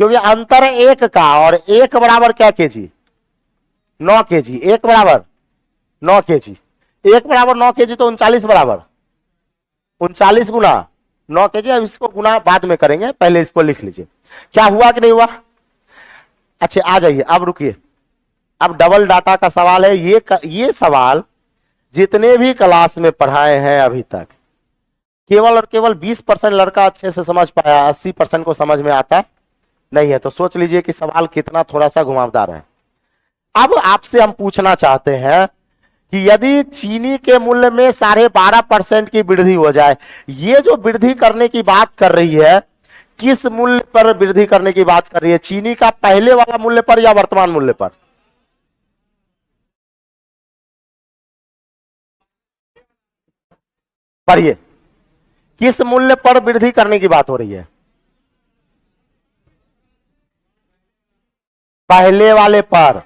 क्योंकि अंतर 1 का, और 1 बराबर क्या kg, 9 kg, 1 बराबर 9 kg, 1 बराबर 9 kg, तो 39 बराबर 39 गुना 9 kg। अब इसको गुना बाद में करेंगे, पहले इसको लिख लीजिए, क्या हुआ कि नहीं हुआ। अच्छा आ जाइए, अब रुकिए, अब डबल डाटा का सवाल है। ये सवाल जितने भी क्लास में पढ़ाए हैं अभी तक, केवल और केवल 20% लड़का अच्छे से समझ पाया, 80% को समझ में आता नहीं है। तो सोच लीजिए कि सवाल कितना थोड़ा सा घुमावदार है। अब आपसे हम पूछना चाहते हैं कि यदि चीनी के मूल्य में 12.5% की वृद्धि हो जाए, ये जो वृद्धि करने की बात कर रही है, किस मूल्य पर वृद्धि करने की बात कर रही है, चीनी का पहले वाला मूल्य पर या वर्तमान मूल्य पर। पढ़िए, किस मूल्य पर वृद्धि करने की बात हो रही है, पहले वाले पर।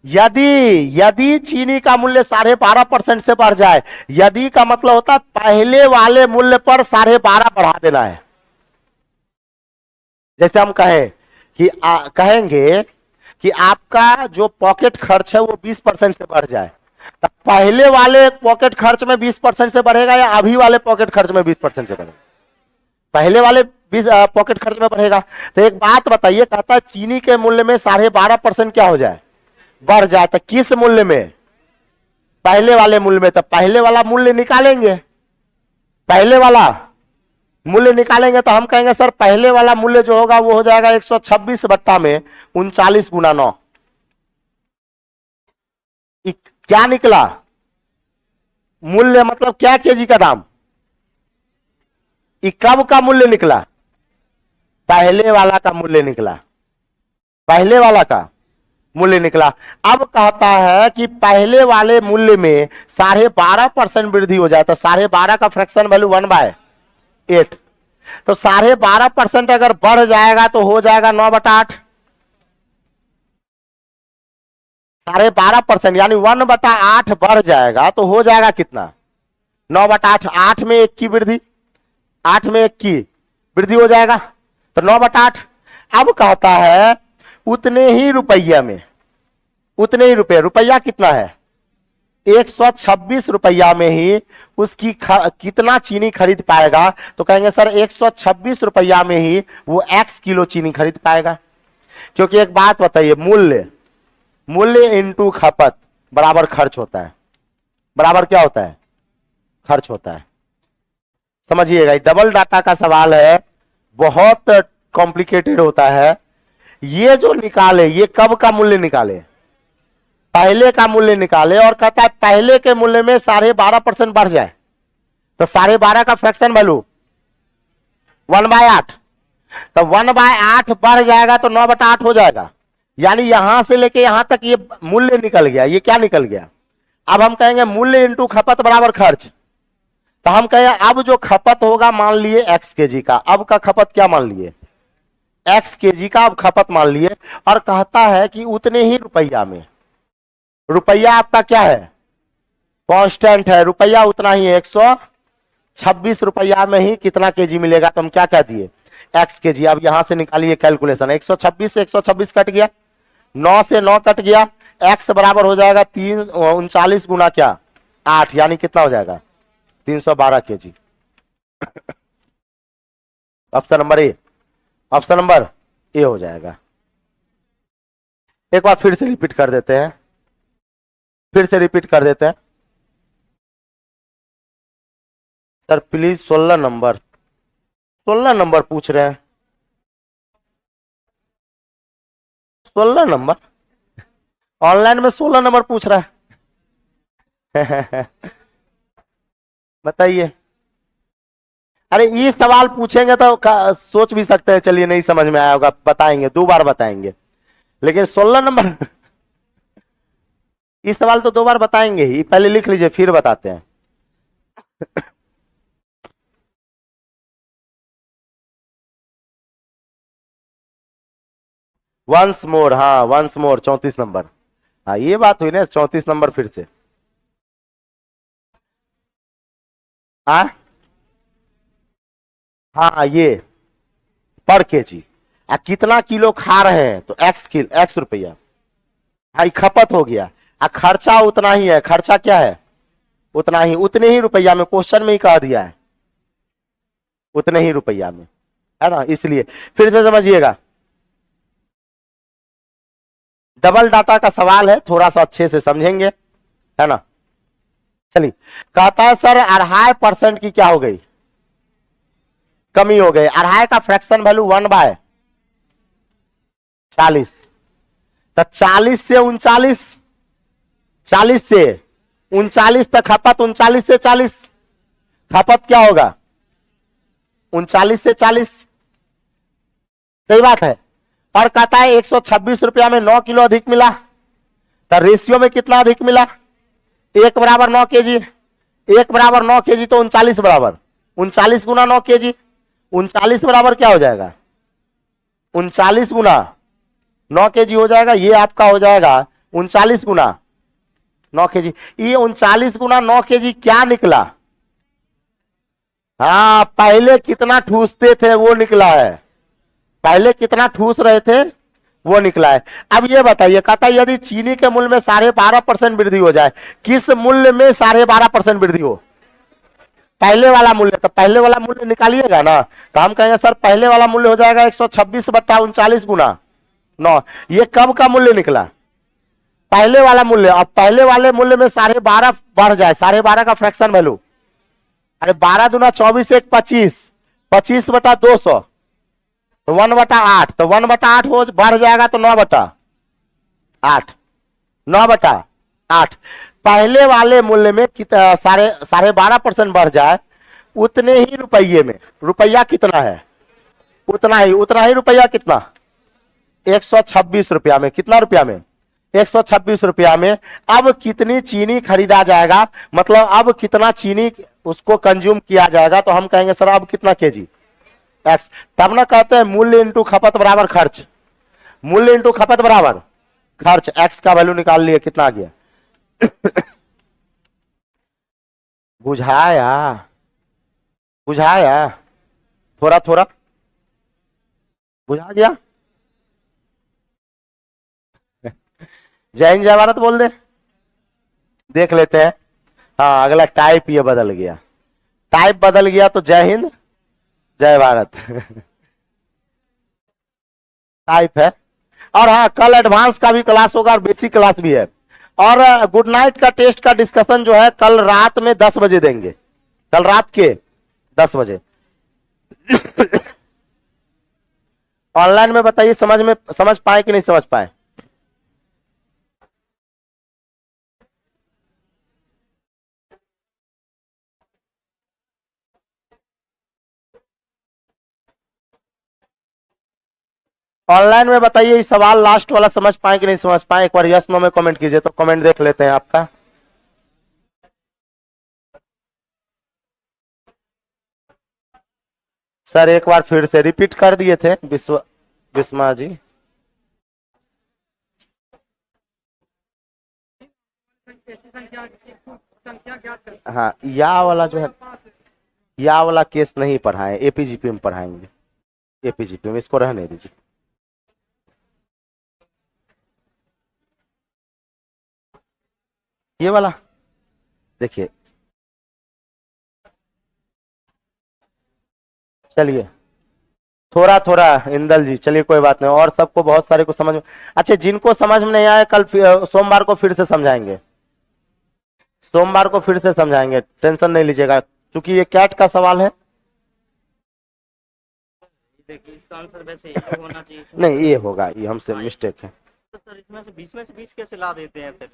यदि चीनी का मूल्य 12.5% से बढ़ जाए, यदि का मतलब होता है पहले वाले मूल्य पर 12.5 बढ़ा देना है। जैसे हम कहेंगे कि आपका जो पॉकेट खर्च है वो 20% से बढ़ जाए, तो पहले वाले पॉकेट खर्च में 20% से बढ़ेगा या अभी वाले पॉकेट खर्च में 20% से बढ़ेगा, पहले वाले 20 पॉकेट खर्च में बढ़ेगा। तो एक बात बताइए, कहता है चीनी के मूल्य में 12.5% क्या हो जाए, बढ़ जाए, तो किस मूल्य में, पहले वाले मूल्य में। तो पहले वाला मूल्य निकालेंगे, पहले वाला मूल्य निकालेंगे तो हम कहेंगे सर पहले वाला मूल्य जो होगा वो हो जाएगा 126 बट्टा में 39 गुना 9। क्या निकला मूल्य, मतलब क्या केजी का दाम, कब का मूल्य निकला, पहले वाला का मूल्य निकला, पहले वाला का मूल्य निकला। अब कहता है कि पहले वाले मूल्य में 12.5% वृद्धि हो जाए तो 12.5 का फ्रैक्शन वैल्यू 1/8, तो 12.5% अगर बढ़ जाएगा तो हो जाएगा 9/8। 12.5% यानी 1/8 बढ़ जाएगा तो हो जाएगा कितना? 9/8। 8 में 1 की वृद्धि, 8 में 1 की वृद्धि हो जाएगा तो 9/8। अब कहता है उतने ही रुपया में, उतने ही रुपया कितना है? 126 रुपया में ही उसकी कितना चीनी खरीद पाएगा? तो कहेंगे सर 126 रुपया में ही वो x किलो चीनी खरीद पाएगा। क्योंकि एक बात बताइए, मूल्य इंटू खपत बराबर खर्च होता है। बराबर क्या होता है? खर्च होता है। समझिएगा, डबल डाटा का सवाल है, बहुत कॉम्प्लिकेटेड होता है। ये जो निकाले, ये कब का मूल्य निकाले? पहले का मूल्य निकाले, और कहता है पहले के मूल्य में 12.5% बढ़ जाए तो 12.5 का फ्रैक्शन वैल्यू 1/8, तो 1/8 बढ़ जाएगा तो 9/8 हो जाएगा। यानी यहां से लेके यहां तक ये मूल्य निकल गया। ये क्या निकल गया? अब हम कहेंगे मूल्य इंटू खपत बराबर खर्च, तो हम कहें अब जो खपत होगा मान लिए x kg का, अब का खपत क्या मान लिए? x kg का अब खपत मान लिए, और कहता है कि उतने ही रुपया में, रुपया आपका क्या है? कांस्टेंट है, रुपया उतना ही है, 126 रुपया में ही कितना केजी मिलेगा? तो हम क्या कह दिए? x kg। अब यहां से निकालिए कैलकुलेशन, 126 से 126 कट गया, 9 से 9 कट गया, x बराबर हो जाएगा 39 गुना क्या? 8, यानी कितना हो जाएगा? 312 KG. Option number A, option number A हो जाएगा। एक बार फिर से रिपीट कर देते हैं, फिर से रिपीट कर देते हैं सर प्लीज। 16 नंबर, 16 नंबर पूछ रहे हैं, 16 नंबर ऑनलाइन में 16 नंबर पूछ रहा है। बताइए। अरे ये सवाल पूछेंगे तो सोच भी सकते हैं, चलिए नहीं समझ में आया होगा, बताएंगे, 2 बार बताएंगे, लेकिन 16 नंबर इस सवाल तो 2 बार बताएंगे ही। पहले लिख लीजिए फिर बताते हैं। वंस मोर, हाँ वंस मोर, 34 नंबर। हाँ ये बात हुई ना, 34 नंबर फिर से। हाँ हाँ, ये पर केजी, कितना किलो खा रहे हैं तो x रुपया। हाँ खपत हो गया, खर्चा उतना ही है, खर्चा क्या है? उतना ही, उतने ही रुपया में, क्वेश्चन में ही कह दिया है उतने ही रुपया में, है ना। इसलिए फिर से समझिएगा, डबल डाटा का सवाल है, थोड़ा सा अच्छे से समझेंगे, है ना। चलिए, कहता है सर 2.5% की क्या हो गई? कमी हो गई। 2.5 का फ्रैक्शन वैल्यू 1/40, तो 40 से 39, 40 से 39 तक खपत, 39 से 40 खपत क्या होगा? 39 से 40, सही बात है। और कहता है 126 रुपया में 9 किलो अधिक मिला, तो रेशियो में कितना अधिक मिला? 1 बराबर 9 केजी, 1 बराबर 9 केजी, तो 39 बराबर 39 गुना 9 केजी, 39 बराबर क्या हो जाएगा? 39 गुना 9 केजी हो जाएगा। ये आपका हो जाएगा 39 गुना 9 केजी। ये 39 गुना 9 केजी क्या निकला? हाँ, पहले कितना ठूसते थे वो निकला है, पहले कितना ठूस रहे थे वो निकला है। अब ये बताइए, कहता है यदि चीनी के मूल्य में 12.5% वृद्धि हो जाए, किस मूल्य में 12.5% वृद्धि हो? पहले वाला मूल्य, तो पहले वाला मूल्य निकालिएगा ना, तो हम कहेंगे सर पहले वाला मूल्य हो जाएगा 126/39 गुना 9। ये कब का मूल्य निकला? पहले वाला मूल्य। अब पहले वाले मूल्य में 12.5 बढ़ जाए, 12.5 का फ्रैक्शन वैल्यू, अरे 12 दूना 24, 1 25, 25/200, तो 1/8, तो 1/8 हो बढ़ जाएगा तो 9/8, 9/8। पहले वाले मूल्य में 12.5% बढ़ जाए, उतने ही रुपये में, रुपया कितना है? उतना ही रुपया कितना? 126 रुपया में, कितना रुपया में? 126 रुपया में अब कितनी चीनी खरीदा जाएगा, मतलब अब कितना चीनी उसको कंज्यूम किया जाएगा, तो हम कहेंगे सर अब कितना केजी एक्स। तब ना कहते हैं मूल्य इंटू खपत बराबर खर्च, मूल्य इंटू खपत बराबर खर्च, एक्स का वैल्यू निकाल लिए कितना आ गया। बुझाया बुझाया, थोड़ा थोड़ा बुझा गया। जय हिंद जय भारत बोल दे, देख लेते हैं। हाँ अगला टाइप ये बदल गया, टाइप बदल गया तो जय हिंद जय भारत। टाइप है। और हाँ कल एडवांस का भी क्लास होगा और बेसिक क्लास भी है। और गुड नाइट का टेस्ट का डिस्कशन जो है कल रात में 10 बजे देंगे, कल रात के 10 बजे। ऑनलाइन में बताइए समझ पाए कि नहीं समझ पाए। ऑनलाइन में बताइए इस सवाल लास्ट वाला समझ पाए कि नहीं समझ पाए, एक बार यस नो में कमेंट कीजिए, तो कमेंट देख लेते हैं आपका। सर एक बार फिर से रिपीट कर दिए थे विस्मा जी। हाँ या वाला जो है, या वाला केस नहीं पढ़ाए, एपीजीपी में पढ़ाएंगे, एपीजीपी में इसको रहने दीजिए। ये वाला देखिए, चलिए थोड़ा थोड़ा इंदल जी, चलिए कोई बात नहीं, और सबको बहुत सारे को समझ में। अच्छा जिनको समझ में नहीं आया कल सोमवार को फिर से समझाएंगे, सोमवार को फिर से समझाएंगे, टेंशन नहीं लीजिएगा, क्योंकि ये कैट का सवाल है। देखिए इसका आंसर वैसे ये होना चाहिए। नहीं ये होगा, ये हमसे मिस्टेक है। तो सर इसमें से 20 में से 20 कैसे ला देते हैं फिर,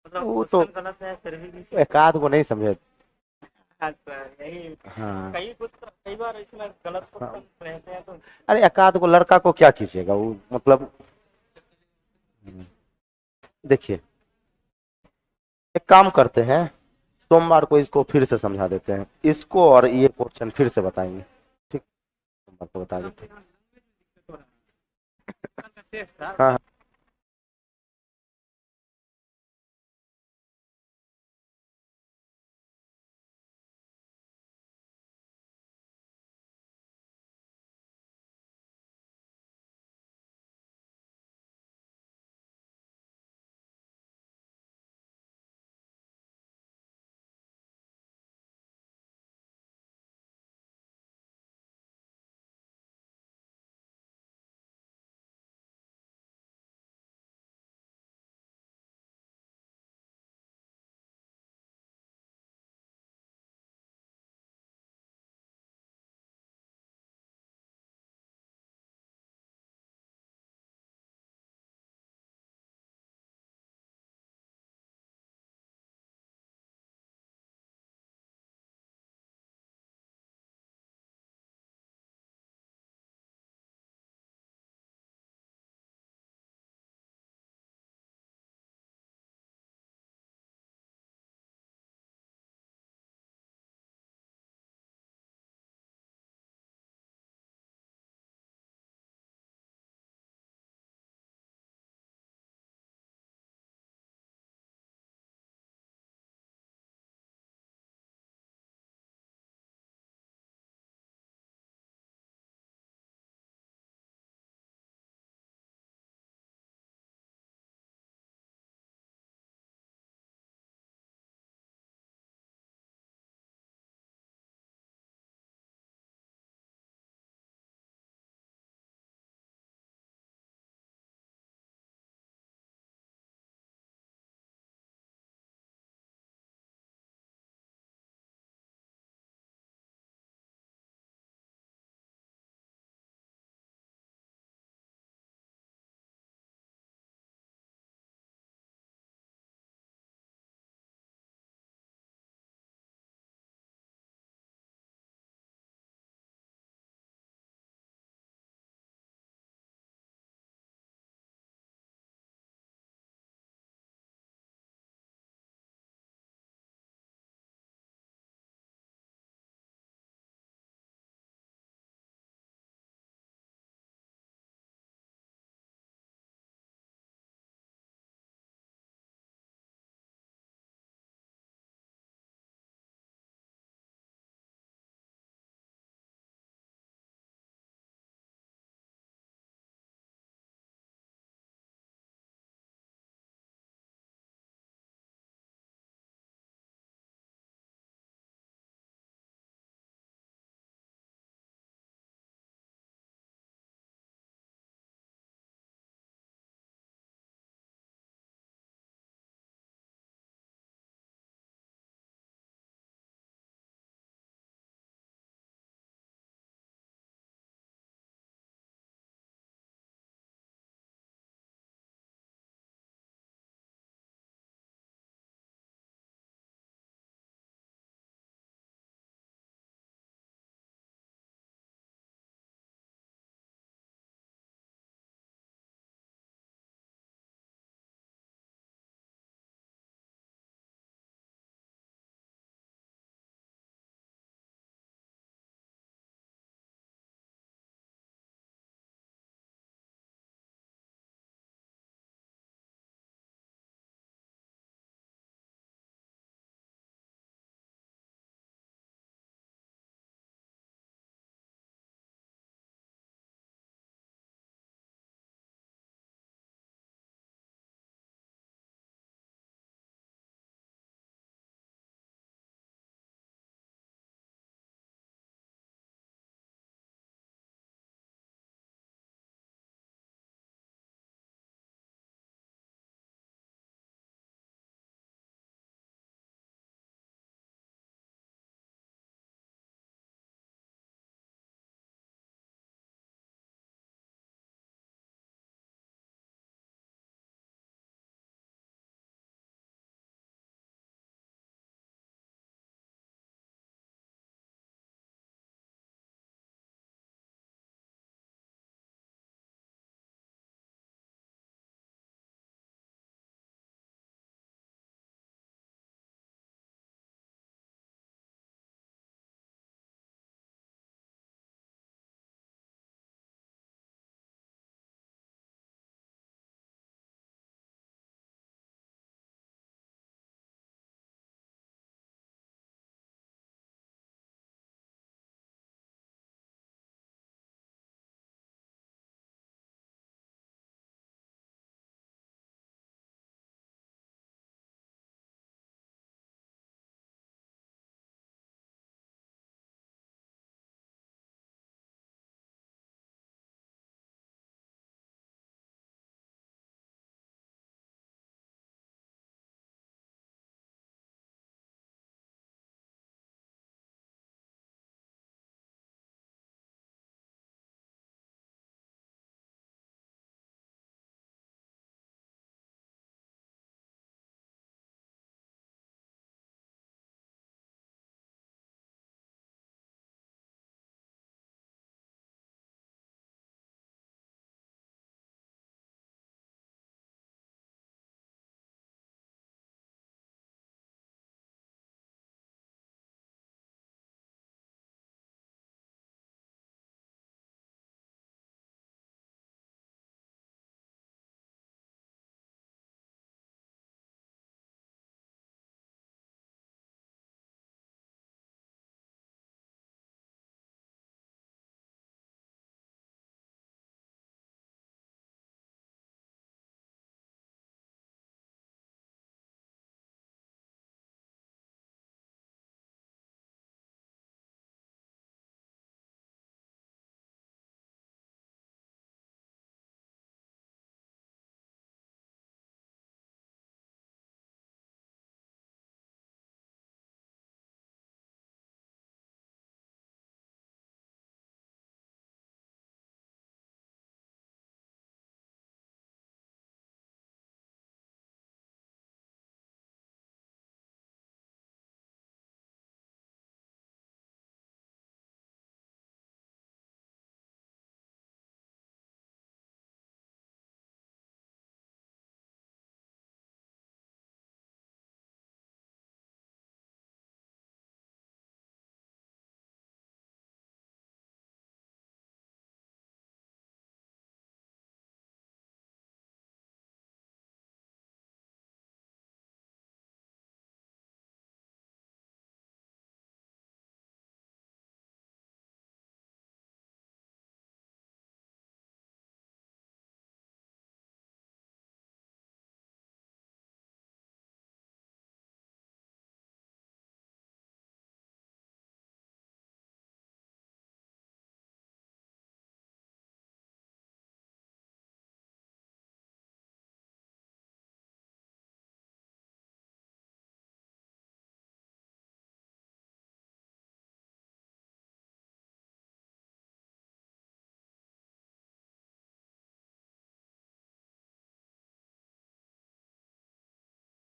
मतलब वो तो क्वेश्चन गलत है फिर भी 20। एक आध को नहीं समझे। अच्छा यही, हाँ कई बार इसमें गलत क्वेश्चन रहते हैं तो। अरे एक आध को लड़का को क्या कीजिएगा, वो मतलब देखिए एक काम करते हैं, सोमवार को इसको फिर से समझा देते हैं, इसको और ये क्वेश्चन फिर से बताएंगे, ठीक सोमवार को बता देते हैं। हाँ